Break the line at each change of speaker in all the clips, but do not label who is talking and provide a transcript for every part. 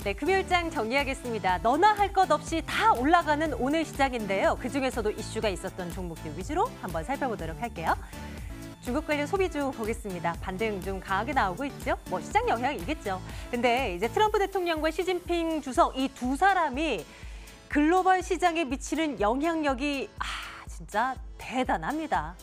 네, 금요일장 정리하겠습니다. 너나 할 것 없이 다 올라가는 오늘 시장인데요. 그중에서도 이슈가 있었던 종목들 위주로 한번 살펴보도록 할게요. 중국 관련 소비주 보겠습니다. 반등 좀 강하게 나오고 있죠. 뭐 시장 영향이겠죠. 근데 이제 트럼프 대통령과 시진핑 주석 이 두 사람이 글로벌 시장에 미치는 영향력이 진짜 대단합니다.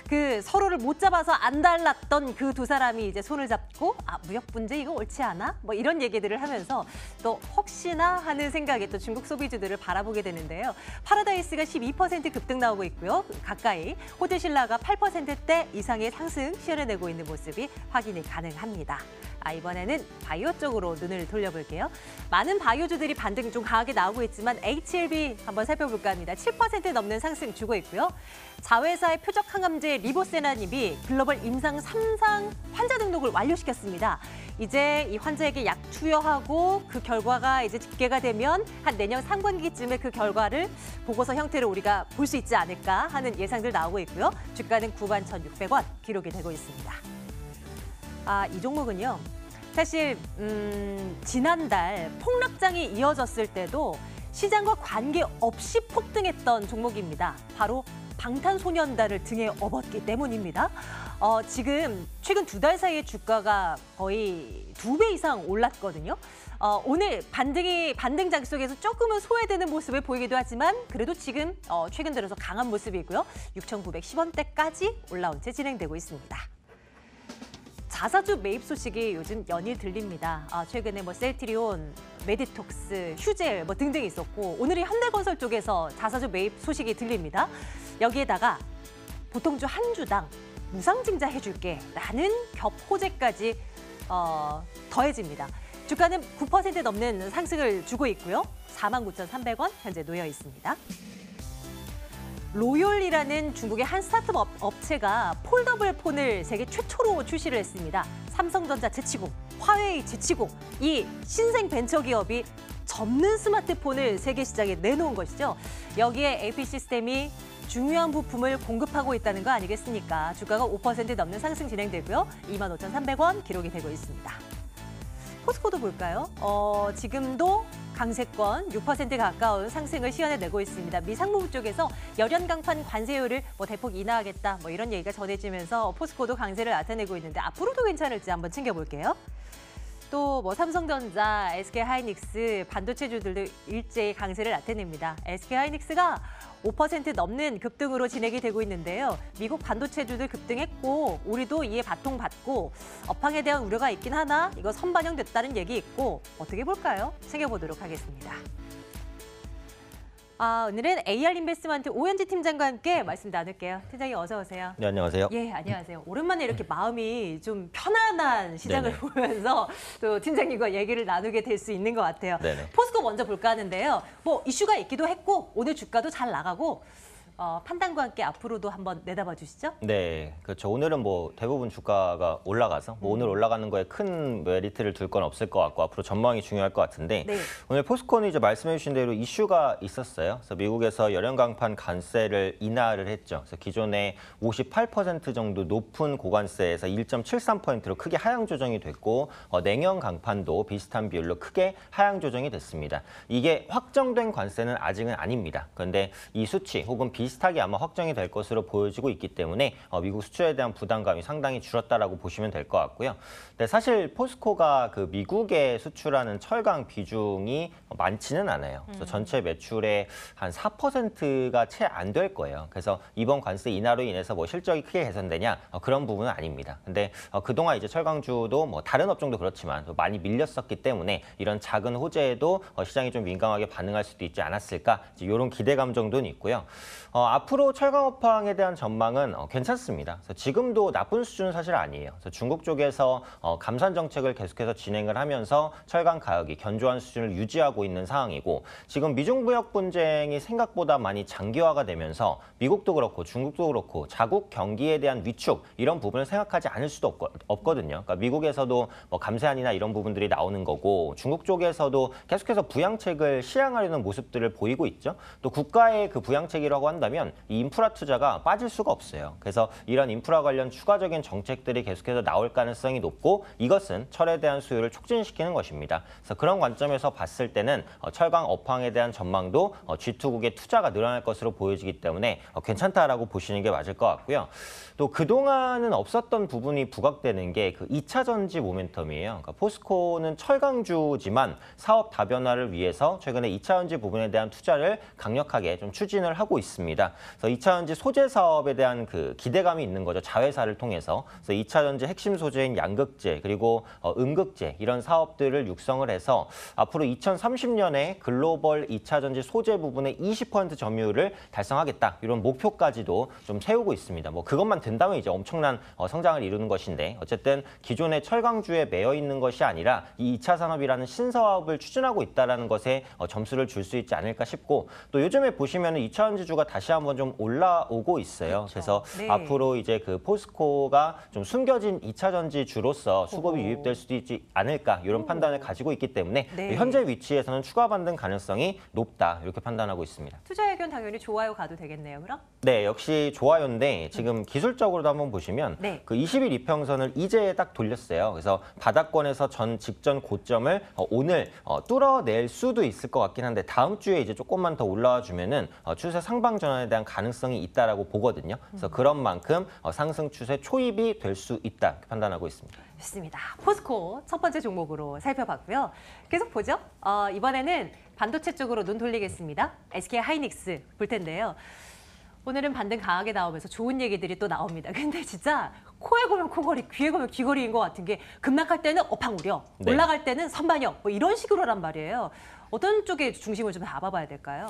그 서로를 못 잡아서 안 달랐던 그 두 사람이 이제 손을 잡고 무역 분쟁 이거 옳지 않아? 뭐 이런 얘기들을 하면서 또 혹시나 하는 생각에 또 중국 소비주들을 바라보게 되는데요. 파라다이스가 12% 급등 나오고 있고요. 가까이 호드신라가 8%대 이상의 상승 시현해내고 있는 모습이 확인이 가능합니다. 이번에는 바이오 쪽으로 눈을 돌려볼게요. 많은 바이오주들이 반등 좀 강하게 나오고 있지만 HLB 한번 살펴볼까 합니다. 7% 넘는 상승 주고 있고요. 자회사의 표적 항암제 리보세라닙이 글로벌 임상 3상 환자 등록을 완료시켰습니다. 이제 이 환자에게 약 투여하고 그 결과가 이제 집계가 되면 한 내년 상반기쯤에 그 결과를 보고서 형태로 우리가 볼 수 있지 않을까 하는 예상들 나오고 있고요. 주가는 91,600원 기록이 되고 있습니다. 이 종목은요. 사실 지난달 폭락장이 이어졌을 때도 시장과 관계없이 폭등했던 종목입니다. 바로 방탄소년단을 등에 업었기 때문입니다. 지금 최근 2달 사이에 주가가 거의 2배 이상 올랐거든요. 오늘 반등장 속에서 조금은 소외되는 모습을 보이기도 하지만 그래도 지금 최근 들어서 강한 모습이고요. 6,910원대까지 올라온 채 진행되고 있습니다. 자사주 매입 소식이 요즘 연일 들립니다. 최근에 셀트리온, 메디톡스, 휴젤 등등 있었고 오늘이 현대건설 쪽에서 자사주 매입 소식이 들립니다. 여기에다가 보통주 한 주당 무상증자 해줄게 라는 겹 호재까지 더해집니다. 주가는 9% 넘는 상승을 주고 있고요. 49,300원 현재 놓여 있습니다. 로열이라는 중국의 한 스타트업 업체가 폴더블 폰을 세계 최초로 출시를 했습니다. 삼성전자 제치고, 화웨이 제치고 이 신생 벤처기업이 접는 스마트폰을 세계 시장에 내놓은 것이죠. 여기에 AP 시스템이 중요한 부품을 공급하고 있다는 거 아니겠습니까? 주가가 5% 넘는 상승 진행되고요. 25,300원 기록이 되고 있습니다. 포스코도 볼까요? 지금도 강세권 6% 가까운 상승을 시현해내고 있습니다. 미상무부 쪽에서 열연 강판 관세율을 대폭 인하하겠다 이런 얘기가 전해지면서 포스코도 강세를 나타내고 있는데 앞으로도 괜찮을지 한번 챙겨볼게요. 또 삼성전자, SK하이닉스 반도체주들도 일제히 강세를 나타냅니다. SK하이닉스가 5% 넘는 급등으로 진행이 되고 있는데요. 미국 반도체주들 급등했고 우리도 이에 바통받고 업황에 대한 우려가 있긴 하나 이거 선반영됐다는 얘기 있고 어떻게 볼까요? 챙겨보도록 하겠습니다. 오늘은 AR인베스트먼트 오현지 팀장과 함께 말씀 나눌게요. 팀장님 어서 오세요.
네, 안녕하세요.
예, 안녕하세요. 오랜만에 이렇게 마음이 좀 편안한 시장을
네네.
보면서 또 팀장님과 얘기를 나누게 될 수 있는 것 같아요.
네네.
포스코 먼저 볼까 하는데요. 이슈가 있기도 했고 오늘 주가도 잘 나가고 판단과 함께 앞으로도 한번 내다봐 주시죠.
네, 그렇죠. 오늘은 대부분 주가가 올라가서 오늘 올라가는 거에 큰 메리트를 둘 건 없을 것 같고 앞으로 전망이 중요할 것 같은데
네.
오늘 포스코는 이제 말씀해주신 대로 이슈가 있었어요. 그래서 미국에서 열연 강판 관세를 인하를 했죠. 그래서 기존에 58% 정도 높은 고관세에서 1.73%로 크게 하향 조정이 됐고 냉연 강판도 비슷한 비율로 크게 하향 조정이 됐습니다. 이게 확정된 관세는 아직은 아닙니다. 그런데 이 수치 혹은 비슷하게 아마 확정이 될 것으로 보여지고 있기 때문에 미국 수출에 대한 부담감이 상당히 줄었다라고 보시면 될 것 같고요. 근데 사실 포스코가 그 미국에 수출하는 철강 비중이 많지는 않아요. 그래서 전체 매출의 한 4%가 채 안 될 거예요. 그래서 이번 관세 인하로 인해서 실적이 크게 개선되냐 그런 부분은 아닙니다. 근데 그동안 이제 철강주도 다른 업종도 그렇지만 많이 밀렸었기 때문에 이런 작은 호재에도 시장이 좀 민감하게 반응할 수도 있지 않았을까 이런 기대감 정도는 있고요. 앞으로 철강 업황에 대한 전망은 괜찮습니다. 그래서 지금도 나쁜 수준은 사실 아니에요. 그래서 중국 쪽에서 감산 정책을 계속해서 진행을 하면서 철강 가격이 견조한 수준을 유지하고 있는 상황이고 지금 미중 무역 분쟁이 생각보다 많이 장기화가 되면서 미국도 그렇고 중국도 그렇고 자국 경기에 대한 위축 이런 부분을 생각하지 않을 수도 없거든요. 그러니까 미국에서도 감세안이나 이런 부분들이 나오는 거고 중국 쪽에서도 계속해서 부양책을 시행하려는 모습들을 보이고 있죠. 또 국가의 그 부양책이라고 한다. 한다면 이 인프라 투자가 빠질 수가 없어요. 그래서 이런 인프라 관련 추가적인 정책들이 계속해서 나올 가능성이 높고 이것은 철에 대한 수요를 촉진시키는 것입니다. 그래서 그런 관점에서 봤을 때는 철강 업황에 대한 전망도 G2국의 투자가 늘어날 것으로 보여지기 때문에 괜찮다라고 보시는 게 맞을 것 같고요. 또 그동안은 없었던 부분이 부각되는 게 그 2차 전지 모멘텀이에요. 그러니까 포스코는 철강주지만 사업 다변화를 위해서 최근에 2차 전지 부분에 대한 투자를 강력하게 좀 추진을 하고 있습니다. 그래서 2차 전지 소재 사업에 대한 그 기대감이 있는 거죠. 자회사를 통해서. 그래서 2차 전지 핵심 소재인 양극재 그리고 음극재 이런 사업들을 육성을 해서 앞으로 2030년에 글로벌 2차 전지 소재 부분의 20% 점유율을 달성하겠다. 이런 목표까지도 좀 세우고 있습니다. 뭐 그것만 된다면 이제 엄청난 성장을 이루는 것인데 어쨌든 기존의 철강주에 매여 있는 것이 아니라 이 2차 산업이라는 신사업을 추진하고 있다는 것에 점수를 줄 수 있지 않을까 싶고 또 요즘에 보시면 2차 전지주가 다시 한번 좀 올라오고 있어요.
그렇죠.
그래서
네.
앞으로 이제 그 포스코가 좀 숨겨진 2차 전지주로서 수급이 유입될 수도 있지 않을까 이런 판단을 가지고 있기 때문에
네.
현재 위치에서는 추가 반등 가능성이 높다 이렇게 판단하고 있습니다.
투자 의견 당연히 좋아요 가도 되겠네요, 그럼?
네, 역시 좋아요인데 지금 기술적으로도 한번 보시면
네.
그 20일 이평선을 이제 딱 돌렸어요. 그래서 바닥권에서 직전 고점을 오늘 뚫어낼 수도 있을 것 같긴 한데 다음 주에 이제 조금만 더 올라와 주면은 추세 상방 전환에 대한 가능성이 있다라고 보거든요. 그래서 그런 만큼 상승 추세 초입이 될 수 있다 이렇게 판단하고 있습니다.
좋습니다. 포스코 첫 번째 종목으로 살펴봤고요. 계속 보죠. 이번에는 반도체 쪽으로 눈 돌리겠습니다. SK 하이닉스 볼 텐데요. 오늘은 반등 강하게 나오면서 좋은 얘기들이 또 나옵니다. 근데 진짜 코에 보면 코걸이, 귀에 보면 귀걸이인 것 같은 게 급락할 때는 업황우려,
네.
올라갈 때는 선반영, 뭐 이런 식으로란 말이에요. 어떤 쪽에 중심을 좀 잡아봐야 될까요?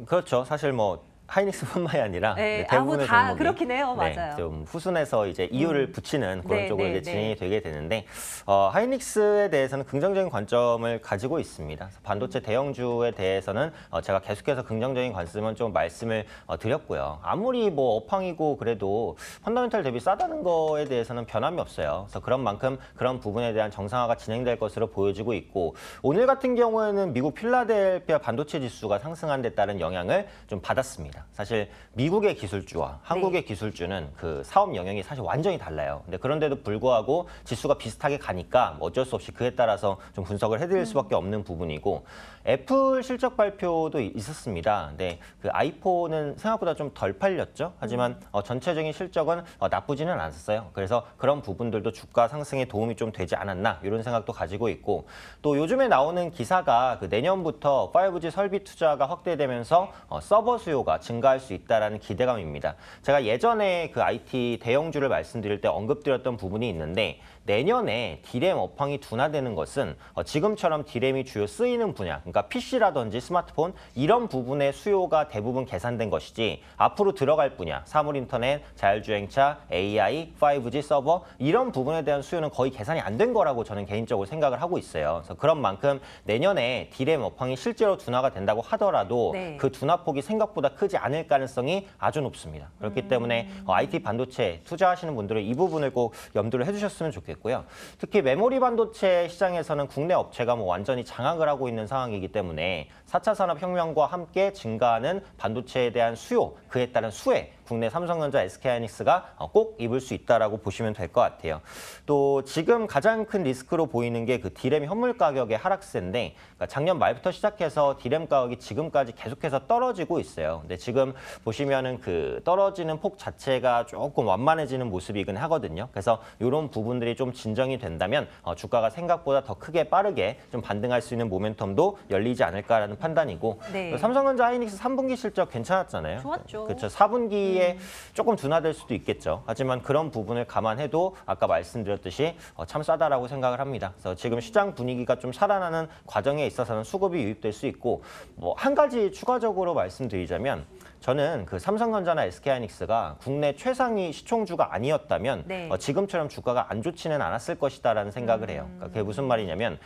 그렇죠. 사실 뭐 하이닉스뿐만이 아니라
네,
대부분의
다
종목이
그렇긴 해요. 맞아요.
좀 후순해서 이제 이유를 붙이는 그런
네,
쪽으로
네,
이제 진행이 되게 되는데 하이닉스에 대해서는 긍정적인 관점을 가지고 있습니다. 그래서 반도체 대형주에 대해서는 제가 계속해서 긍정적인 관점은 좀 말씀을 드렸고요. 아무리 뭐 업황이고 그래도 펀더멘털 대비 싸다는 거에 대해서는 변함이 없어요. 그래서 그런 만큼 그런 부분에 대한 정상화가 진행될 것으로 보여지고 있고 오늘 같은 경우에는 미국 필라델피아 반도체 지수가 상승한 데 따른 영향을 좀 받았습니다. 사실 미국의 기술주와 한국의 기술주는 그 사업 영역이 사실 완전히 달라요. 근데 그런데도 불구하고 지수가 비슷하게 가니까 어쩔 수 없이 그에 따라서 좀 분석을 해드릴 수밖에 없는 부분이고 애플 실적 발표도 있었습니다. 근데 그 아이폰은 생각보다 좀 덜 팔렸죠. 하지만 전체적인 실적은 나쁘지는 않았어요. 그래서 그런 부분들도 주가 상승에 도움이 좀 되지 않았나 이런 생각도 가지고 있고 또 요즘에 나오는 기사가 그 내년부터 5G 설비 투자가 확대되면서 서버 수요가 증가할 수 있다라는 기대감입니다. 제가 예전에 그 IT 대형주를 말씀드릴 때 언급드렸던 부분이 있는데 내년에 디램 업황이 둔화되는 것은 지금처럼 디램이 주요 쓰이는 분야, 그러니까 PC라든지 스마트폰 이런 부분의 수요가 대부분 계산된 것이지 앞으로 들어갈 분야, 사물 인터넷, 자율주행차, AI, 5G 서버 이런 부분에 대한 수요는 거의 계산이 안 된 거라고 저는 개인적으로 생각을 하고 있어요. 그래서 그런 만큼 내년에 디램 업황이 실제로 둔화가 된다고 하더라도
네.
그 둔화폭이 생각보다 크지 않을 가능성이 아주 높습니다. 그렇기 때문에 IT 반도체 투자하시는 분들은 이 부분을 꼭 염두를 해주셨으면 좋겠고요. 특히 메모리 반도체 시장에서는 국내 업체가 뭐 완전히 장악을 하고 있는 상황이기 때문에 4차 산업혁명과 함께 증가하는 반도체에 대한 수요, 그에 따른 수혜, 국내 삼성전자, SK하이닉스가 꼭 입을 수 있다라고 보시면 될 것 같아요. 또 지금 가장 큰 리스크로 보이는 게 그 디램 현물 가격의 하락세인데 그러니까 작년 말부터 시작해서 디램 가격이 지금까지 계속해서 떨어지고 있어요. 근데 지금 보시면은 그 떨어지는 폭 자체가 조금 완만해지는 모습이긴 하거든요. 그래서 이런 부분들이 좀 진정이 된다면 주가가 생각보다 더 크게 빠르게 좀 반등할 수 있는 모멘텀도 열리지 않을까라는 판단이고
네.
삼성전자 하이닉스 3분기 실적 괜찮았잖아요.
좋았죠.
그렇죠. 4분기에 조금 둔화될 수도 있겠죠. 하지만 그런 부분을 감안해도 아까 말씀드렸듯이 참 싸다라고 생각을 합니다. 그래서 지금 시장 분위기가 좀 살아나는 과정에 있어서는 수급이 유입될 수 있고 뭐 한 가지 추가적으로 말씀드리자면 저는 그 삼성전자나 SK하이닉스가 국내 최상위 시총주가 아니었다면
네.
지금처럼 주가가 안 좋지는 않았을 것이다라는 생각을 해요. 그러니까 그게 무슨 말이냐면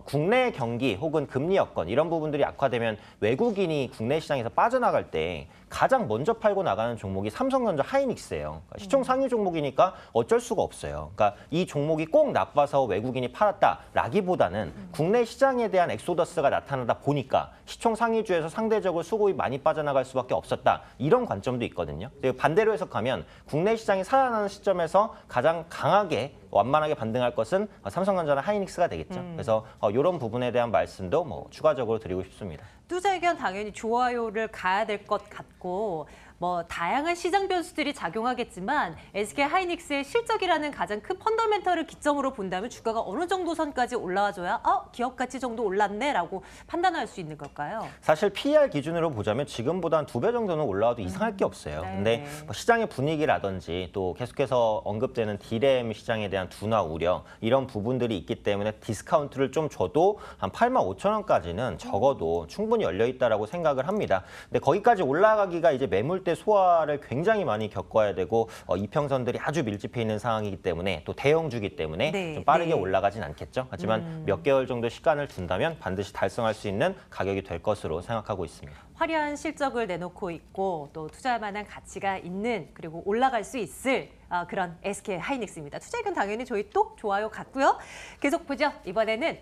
국내 경기 혹은 금리 여건 이런 부분들이 악화되면 외국인이 국내 시장에서 빠져나갈 때 가장 먼저 팔고 나가는 종목이 삼성전자 하이닉스예요. 그러니까 시총 상위 종목이니까 어쩔 수가 없어요. 그러니까 이 종목이 꼭 나빠서 외국인이 팔았다라기보다는 국내 시장에 대한 엑소더스가 나타나다 보니까 시총 상위주에서 상대적으로 수급이 많이 빠져나갈 수밖에 없었다. 이런 관점도 있거든요. 반대로 해석하면 국내 시장이 살아나는 시점에서 가장 강하게 완만하게 반등할 것은 삼성전자나 하이닉스가 되겠죠. 그래서 이런 부분에 대한 말씀도 뭐 추가적으로 드리고 싶습니다.
투자 의견 당연히 좋아요를 가야 될 것 같고 뭐 다양한 시장 변수들이 작용하겠지만 SK 하이닉스의 실적이라는 가장 큰 펀더멘털을 기점으로 본다면 주가가 어느 정도 선까지 올라와줘야 기업 가치 정도 올랐네라고 판단할 수 있는 걸까요?
사실 PER 기준으로 보자면 지금보다 한 2배 정도는 올라와도 이상할 게 없어요.
네.
근데 뭐 시장의 분위기라든지 또 계속해서 언급되는 디램 시장에 대한 둔화 우려 이런 부분들이 있기 때문에 디스카운트를 좀 줘도 한 85,000원까지는 적어도 충분히 열려 있다라고 생각을 합니다. 근데 거기까지 올라가기가 이제 매물대 소화를 굉장히 많이 겪어야 되고 이평선들이 아주 밀집해 있는 상황이기 때문에 또 대형주기 때문에
네,
좀 빠르게
네.
올라가진 않겠죠. 하지만 몇 개월 정도 시간을 둔다면 반드시 달성할 수 있는 가격이 될 것으로 생각하고 있습니다.
화려한 실적을 내놓고 있고 또 투자할 만한 가치가 있는 그리고 올라갈 수 있을 그런 SK 하이닉스입니다. 투자 의견 당연히 저희 또 좋아요 같고요. 계속 보죠. 이번에는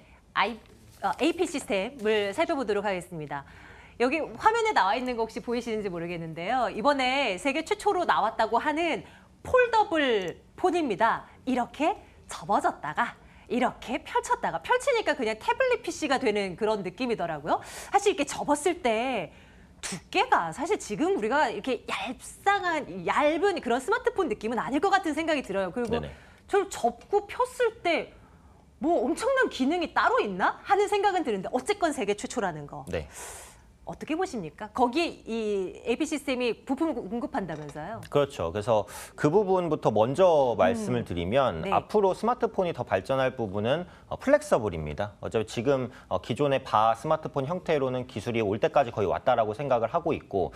AP 시스템을 살펴보도록 하겠습니다. 여기 화면에 나와 있는 거 혹시 보이시는지 모르겠는데요. 이번에 세계 최초로 나왔다고 하는 폴더블 폰입니다. 이렇게 접어졌다가 이렇게 펼쳤다가 펼치니까 그냥 태블릿 PC가 되는 그런 느낌이더라고요. 사실 이렇게 접었을 때 두께가 사실 지금 우리가 이렇게 얇은 그런 스마트폰 느낌은 아닐 것 같은 생각이 들어요. 그리고
네네.
저를 접고 폈을 때 뭐 엄청난 기능이 따로 있나 하는 생각은 드는데 어쨌건 세계 최초라는 거.
네.
어떻게 보십니까? 거기 이 AP 시스템이 부품을 공급한다면서요?
그렇죠. 그래서 그 부분부터 먼저 말씀을 드리면
네.
앞으로 스마트폰이 더 발전할 부분은 플렉서블입니다. 어차피 지금 기존의 바 스마트폰 형태로는 기술이 올 때까지 거의 왔다라고 생각을 하고 있고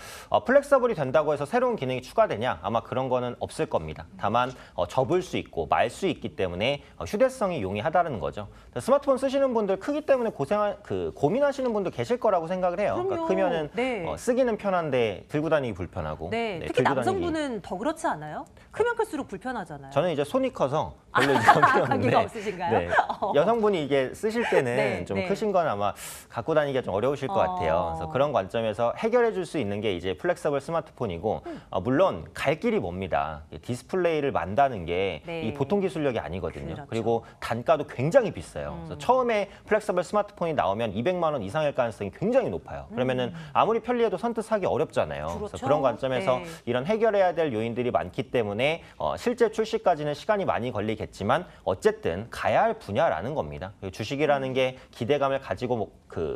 플렉서블이 된다고 해서 새로운 기능이 추가되냐? 아마 그런 거는 없을 겁니다. 다만 접을 수 있고 말 수 있기 때문에 휴대성이 용이하다는 거죠. 스마트폰 쓰시는 분들 크기 때문에 고민하시는 분도 계실 거라고 생각을 해요.
그럼요.
크면은
네.
쓰기는 편한데 들고 다니기 불편하고.
네,
네,
특히
들고
남성분은 더 그렇지 않아요? 크면 클수록 불편하잖아요.
저는 이제 손이 커서 별로 이제 필요 없는데
관계가 없으신가요?
네. 여성분이 이게 쓰실 때는
네,
좀
네.
크신 건 아마 갖고 다니기가 좀 어려우실 것 같아요. 그래서 그런 관점에서 해결해 줄 수 있는 게 이제 플렉서블 스마트폰이고 물론 갈 길이 멉니다. 디스플레이를 만다는 게
네.
이 보통 기술력이 아니거든요.
그렇죠.
그리고 단가도 굉장히 비싸요. 그래서 처음에 플렉서블 스마트폰이 나오면 200만 원 이상일 가능성이 굉장히 높아요. 그러면은 아무리 편리해도 선뜻 사기 어렵잖아요.
그렇죠.
그래서 그런 관점에서
네.
이런 해결해야 될 요인들이 많기 때문에 실제 출시까지는 시간이 많이 걸리겠지만 어쨌든 가야 할 분야라는 겁니다. 주식이라는 게 기대감을 가지고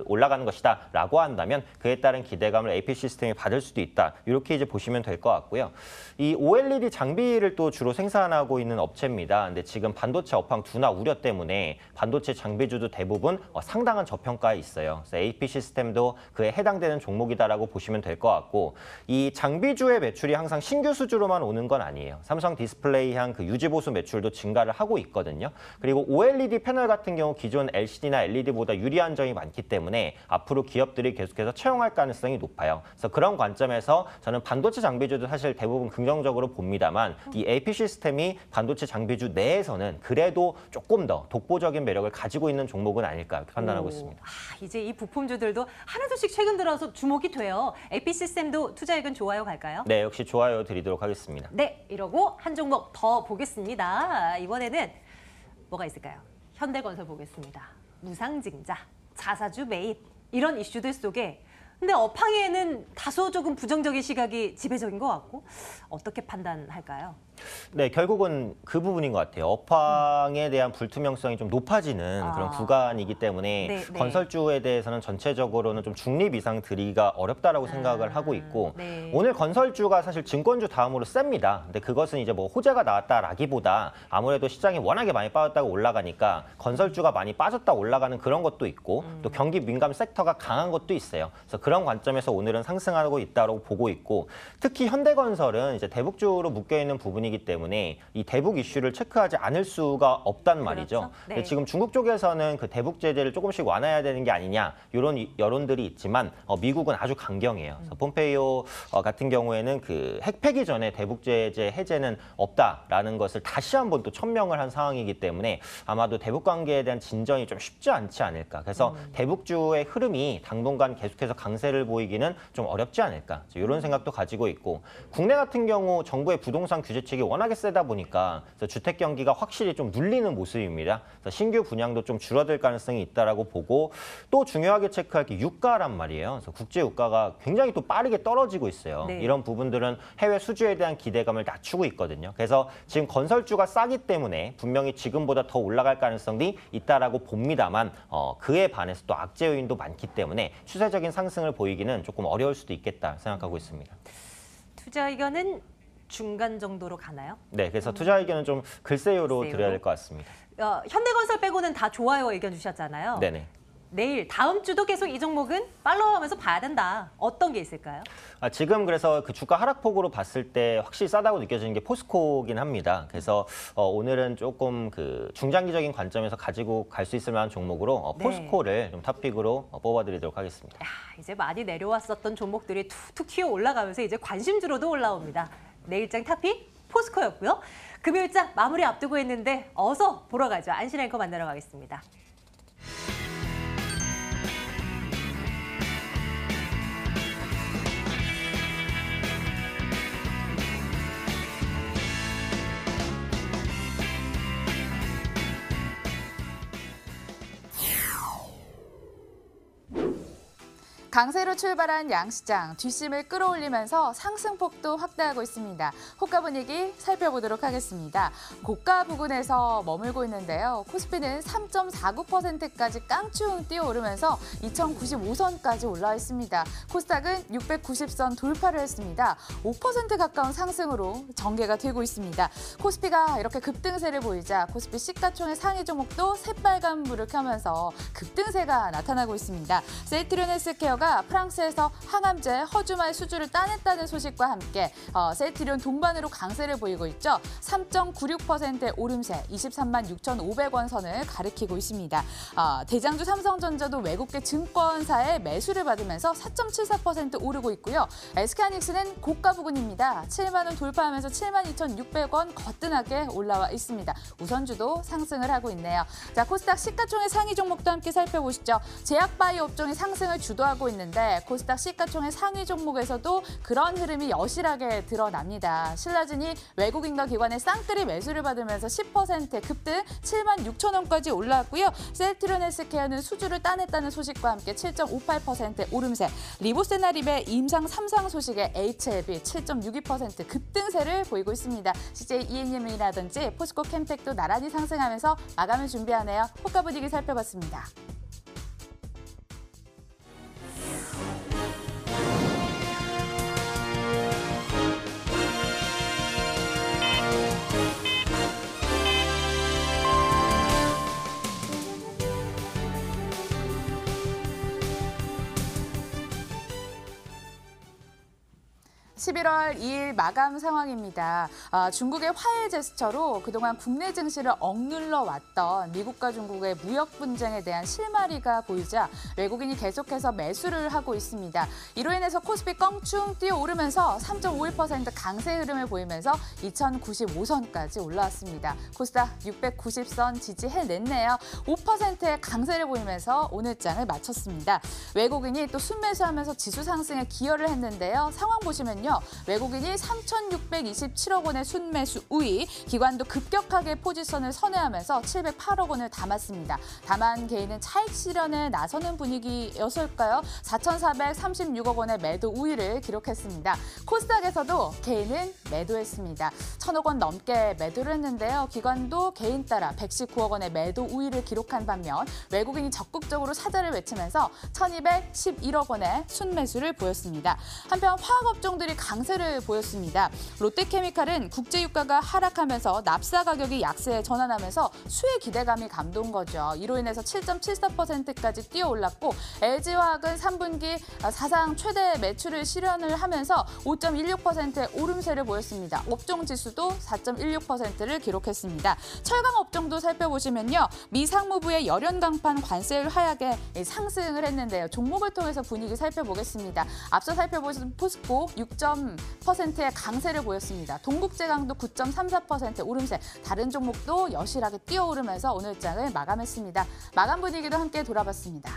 올라가는 것이다라고 한다면 그에 따른 기대감을 AP 시스템이 받을 수도 있다. 이렇게 이제 보시면 될 것 같고요. 이 OLED 장비를 또 주로 생산하고 있는 업체입니다. 근데 지금 반도체 업황 둔화 우려 때문에 반도체 장비주도 대부분 상당한 저평가에 있어요. 그래서 AP 시스템도 그에 해당되는 종목이다라고 보시면 될 것 같고 이 장비주의 매출이 항상 신규 수주로만 오는 건 아니에요. 삼성 디스플레이향 그 유지보수 매출도 증가를 하고 있거든요. 그리고 OLED 패널 같은 경우 기존 LCD나 LED보다 유리한 점이 많기 때문에 앞으로 기업들이 계속해서 채용할 가능성이 높아요. 그래서 그런 관점에서 저는 반도체 장비주도 사실 대부분 긍정적으로 봅니다만 이 AP 시스템이 반도체 장비주 내에서는 그래도 조금 더 독보적인 매력을 가지고 있는 종목은 아닐까 이렇게 판단하고 있습니다.
이제 이 부품주들도 하나둘씩 최근 들어서 주목이 돼요. AP 시스템도 투자 의견 좋아요 갈까요?
네, 역시 좋아요 드리도록 하겠습니다.
네, 이러고 한 종목 더 보겠습니다. 이번에는 뭐가 있을까요? 현대건설 보겠습니다. 무상증자, 자사주 매입 이런 이슈들 속에 근데 업황에는 다소 조금 부정적인 시각이 지배적인 것 같고 어떻게 판단할까요?
네, 결국은 그 부분인 것 같아요. 업황에 대한 불투명성이 좀 높아지는 그런 구간이기 때문에
네, 네.
건설주에 대해서는 전체적으로는 좀 중립 이상 드리기가 어렵다라고 생각을 하고 있고
네.
오늘 건설주가 사실 증권주 다음으로 셉니다. 근데 그것은 이제 뭐 호재가 나왔다라기보다 아무래도 시장이 워낙에 많이 빠졌다가 올라가니까 건설주가 많이 빠졌다 올라가는 그런 것도 있고 또 경기 민감 섹터가 강한 것도 있어요. 그래서 그런 그런 관점에서 오늘은 상승하고 있다고 보고 있고 특히 현대건설은 이제 대북주로 묶여 있는 부분이기 때문에 이 대북 이슈를 체크하지 않을 수가 없단 말이죠.
그렇죠. 네.
근데 지금 중국 쪽에서는 그 대북 제재를 조금씩 완화해야 되는 게 아니냐 이런 여론들이 있지만 미국은 아주 강경해요. 그래서 폼페이오 같은 경우에는 그 핵폐기 전에 대북 제재 해제는 없다라는 것을 다시 한번 또 천명을 한 상황이기 때문에 아마도 대북 관계에 대한 진전이 좀 쉽지 않지 않을까. 그래서 대북주의 흐름이 당분간 계속해서 강세를 보이기는 좀 어렵지 않을까. 이런 생각도 가지고 있고 국내 같은 경우 정부의 부동산 규제책이 워낙에 세다 보니까 주택 경기가 확실히 좀 눌리는 모습입니다. 그래서 신규 분양도 좀 줄어들 가능성이 있다라고 보고 또 중요하게 체크할 게 유가란 말이에요. 그래서 국제 유가가 굉장히 또 빠르게 떨어지고 있어요.
네.
이런 부분들은 해외 수주에 대한 기대감을 낮추고 있거든요. 그래서 지금 건설주가 싸기 때문에 분명히 지금보다 더 올라갈 가능성이 있다라고 봅니다만 그에 반해서 또 악재 요인도 많기 때문에 추세적인 상승을 보이기는 조금 어려울 수도 있겠다 생각하고 있습니다.
투자 의견은 중간 정도로 가나요?
네, 그래서 투자 의견은 좀 글쎄요로
글쎄요.
드려야 될 것 같습니다.
현대건설 빼고는 다 좋아요 의견 주셨잖아요.
네네.
내일 다음 주도 계속 이 종목은 팔로우하면서 봐야 된다. 어떤 게 있을까요?
지금 그래서 그 주가 하락폭으로 봤을 때 확실히 싸다고 느껴지는 게 포스코긴 합니다. 그래서 오늘은 조금 그 중장기적인 관점에서 가지고 갈 수 있을 만한 종목으로
네.
포스코를 좀 탑픽으로 뽑아드리도록 하겠습니다.
야, 이제 많이 내려왔었던 종목들이 툭툭 튀어 올라가면서 이제 관심주로도 올라옵니다. 내일장 탑픽 포스코였고요. 금요일장 마무리 앞두고 있는데 어서 보러 가죠. 안신 앵커 만나러 가겠습니다.
강세로 출발한 양시장, 뒷심을 끌어올리면서 상승폭도 확대하고 있습니다. 호가 분위기 살펴보도록 하겠습니다. 고가 부근에서 머물고 있는데요. 코스피는 3.49%까지 깡충 뛰어오르면서 2095선까지 올라와 있습니다. 코스닥은 690선 돌파를 했습니다. 5% 가까운 상승으로 전개가 되고 있습니다. 코스피가 이렇게 급등세를 보이자 코스피 시가총액 상위 종목도 새빨간 불을 켜면서 급등세가 나타나고 있습니다. 셀트리온 헬스케어가 프랑스에서 항암제 허주마의 수주를 따냈다는 소식과 함께 셀트리온 동반으로 강세를 보이고 있죠. 3.96%의 오름세 23만 6,500원 선을 가리키고 있습니다. 대장주 삼성전자도 외국계 증권사의 매수를 받으면서 4.74% 오르고 있고요. SK하이닉스는 고가 부근입니다. 7만 원 돌파하면서 7만 2,600원 거뜬하게 올라와 있습니다. 우선주도 상승을 하고 있네요. 자, 코스닥 시가총액 상위 종목도 함께 살펴보시죠. 제약바이오 업종이 상승을 주도하고 있는데 코스닥 시가총액 상위 종목에서도 그런 흐름이 여실하게 드러납니다. 신라진이 외국인과 기관의 쌍끌이 매수를 받으면서 10% 급등 7만 6천 원까지 올라왔고요. 셀트리온 헬스케어는 수주를 따냈다는 소식과 함께 7.58% 오름세, 리보세나립의 임상 3상 소식에 HLB 7.62% 급등세를 보이고 있습니다. CJ ENM이라든지 포스코 캠텍도 나란히 상승하면서 마감을 준비하네요. 호가 분위기 살펴봤습니다. (11월 2일) 마감 상황입니다. 중국의 화해 제스처로 그동안 국내 증시를 억눌러 왔던 미국과 중국의 무역 분쟁에 대한 실마리가 보이자 외국인이 계속해서 매수를 하고 있습니다. 이로 인해서 코스피 껑충 뛰어오르면서 3.51% 강세 흐름을 보이면서 2095선까지 올라왔습니다. 코스닥 690선 지지해냈네요. 5%의 강세를 보이면서 오늘 장을 마쳤습니다. 외국인이 또 순매수하면서 지수 상승에 기여를 했는데요. 상황 보시면요. 외국인이 3,627억 원의 순매수 우위, 기관도 급격하게 포지션을 선회하면서 708억 원을 담았습니다. 다만 개인은 차익 실현에 나서는 분위기였을까요? 4,436억 원의 매도 우위를 기록했습니다. 코스닥에서도 개인은 매도했습니다. 1,000억 원 넘게 매도를 했는데요. 기관도 개인 따라 119억 원의 매도 우위를 기록한 반면 외국인이 적극적으로 사자를 외치면서 1,211억 원의 순매수를 보였습니다. 한편 화학업종들이 강세를 보였습니다. 롯데케미칼은 국제유가가 하락하면서 납사 가격이 약세에 전환하면서 수혜 기대감이 감돈 거죠. 이로 인해서 7.74%까지 뛰어올랐고 LG화학은 3분기 사상 최대 매출을 실현을 하면서 5.16%의 오름세를 보였습니다. 업종 지수도 4.16%를 기록했습니다. 철강 업종도 살펴보시면요. 미 상무부의 열연 강판 관세율 하락에 상승을 했는데요. 종목을 통해서 분위기 살펴보겠습니다. 앞서 살펴보신 포스코 6.%의 강세를 보였습니다. 동국제강도 9.34% 오름세, 다른 종목도 여실하게 뛰어오르면서 오늘 장을 마감했습니다. 마감 분위기도 함께 돌아봤습니다.